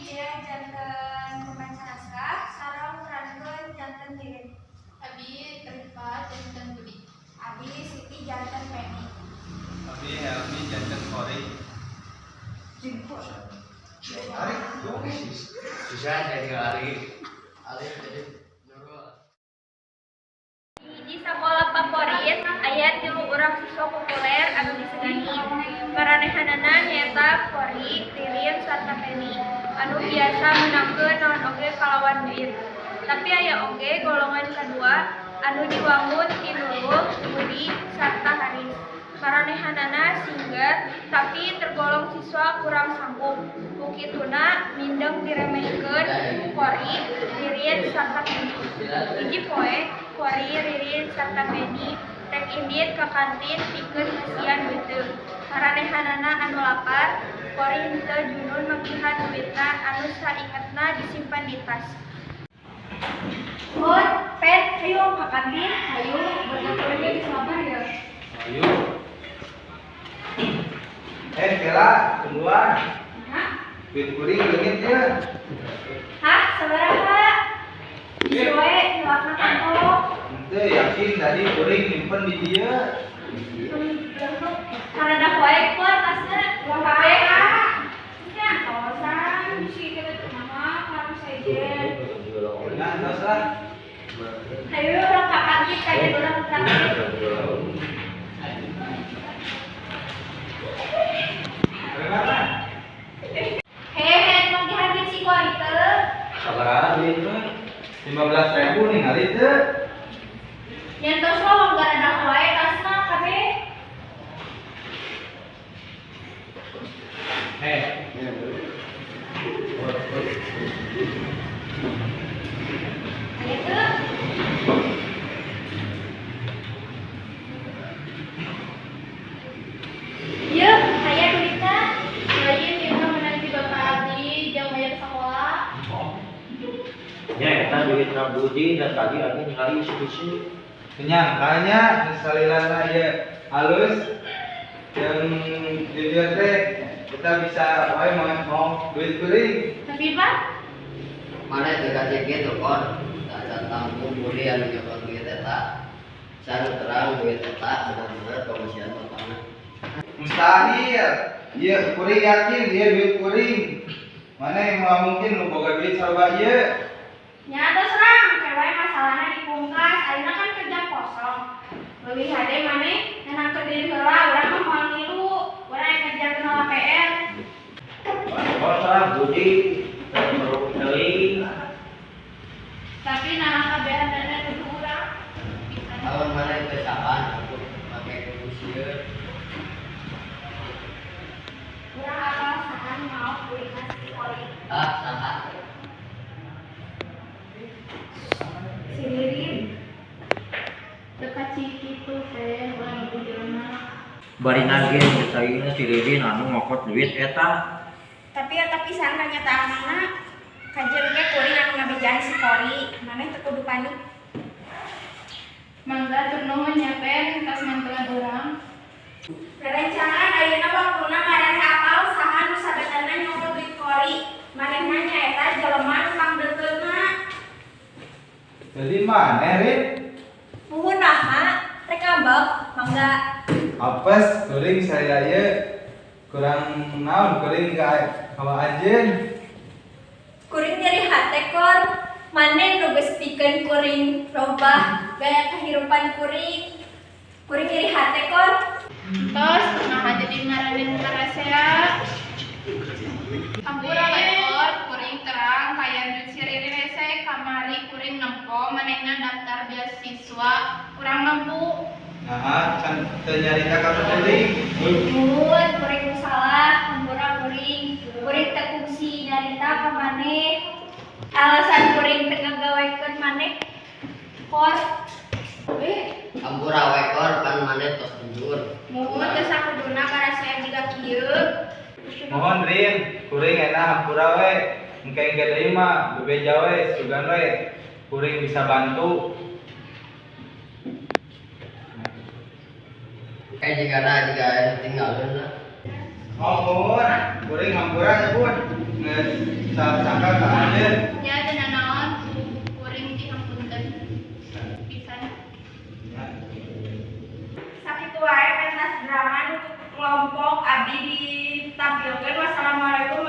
dia jantan pemain naskah, sarang rankeun jantan Kirin. Abi Rifat jantan Budi. Abi Siti jantan Penny. Abi Helmi jantan Kori. Ari, susah jadi Ari. Ari jadi Nurul. Di sekolah favorit aya 3 urang siswa populer anu disegani. Maranehanana nyaeta Kori, Ririn, sarta Penny anu biasa menangkeun naon oge kalawan duit. Tapi aya oge golongan kadua anu diwangun ti Nurul, Budi, sarta Haris. Maranehanana singget tapi tergolong siswa kurang sanggup. Bukituna mindeng diremehkeun Kori, Ririn, sarta Penny. Hiji poe Kori, Ririn, sarta Penny rek indit ka kantin pikeun ngasian duiteung. Maranehanana anu lapar, Kori henteu junun makihan duitna anu saingetna disimpan di tas. Hut, Pet, ayo ka kantin, ayo berdoa di sabar ya. Ayo. Kela, keluar. Hah? Duit kuring leungit ya. Hah, sabaraha? Bisi we nyuapna kantong. Henteu yakin tadi kuring nyimpen di dieu. Karena poe keur tasna uang KPK. Ya, kawasan bisi kita tuh mama harus sejen. Nah, terus lah. Ayo orang ka kantin kayak orang traktir. Bagaimana? Hehe, mau dihadir si Kori teh. Sabaraha duit mah? 15.000 ningali teu. Yang tos lo enggak ada wae tasna kabeh. Ayo teh. Iya, aya duitna. Lain kita menanti Bapak Adi jam bayar sekolah. Ya, kita duit Budi dan tadi ada ningali isu-isu. Kenyangkanya misalnya aja halus yang jujur teh kita bisa wae mau duit kuring. Tapi Pak, Mana itu kasih gitu kon, tak tanggung budi anu nyoba duit eta, saya terang duit eta benar-benar komisian pertama. Mustahil. Iya kuring yakin dia duit kuring. Mana yang mau mungkin lu boga duit sarba ieu. nyata serang, kayak masalahnya dipungkas, akhirnya kan kerja kosong. Lebih hade mana, nenang ke diri heula, urang mah moal ngilu, urang yang kerja kenal PR. Kalau salah Budi perlu deui. Tapi nama kabehan dana dulu urang. Tahun mana itu saban aku pakai komisian. Urang apal sahan mau kuring nasi Kori. Saha. Si Ririn, Dekat ciki tuh teh urang ibu jelema. Bari nagih saeuna si Ririn anu ngokot duit eta. tapi eta pisan kenyataan kajian ge kuring anu ngabejan si Kori, mana teu kudu panik. Mangga tur nuhun nya Pen tas mantuan urang. Rerencangan ayeuna waktuna marane apal saha nu sabenerna nyokot duit Kori, manehna nyaeta jelema nu pangdeukeutna. Jadi mana Rin? Nuhun naha, rek ngambek, mangga. Apes kuring saya ieu kurang naon kuring kawa anjeun. Kuring nyeri hate kor, maneh nu geus pikeun kuring robah gaya kehidupan kuring. Kuring nyeri hate kor. Tos nah jadi maranin karasea. Hampura lekor kuring terang kayak duit si Ririn hese kamari kuring nempo manehna daftar beasiswa kurang mampu. Nah, can teu nyarita ka kuring. Nuhun, kuring nu salah, hampura kuring. Kuring teu kungsi nyarita ka maneh. Alasan kuring teu ngagawekeun maneh kor. Ampura wekor kan mana tos jujur. Muhun teu sakuduna karasea jiga kieu. Mohon Rin, kuring eta hampura we. Engke deui mah bebeja we, sugan we. Kuring bisa bantu. Jika tinggal lah. Mohon, kuring hampura ya, Bun. Nges sangka ka aja. Ya dan naon kuring dihampunten pisan. Sakitu wae pentas drama untuk kelompok abdi ditampilkeun. Wassalamualaikum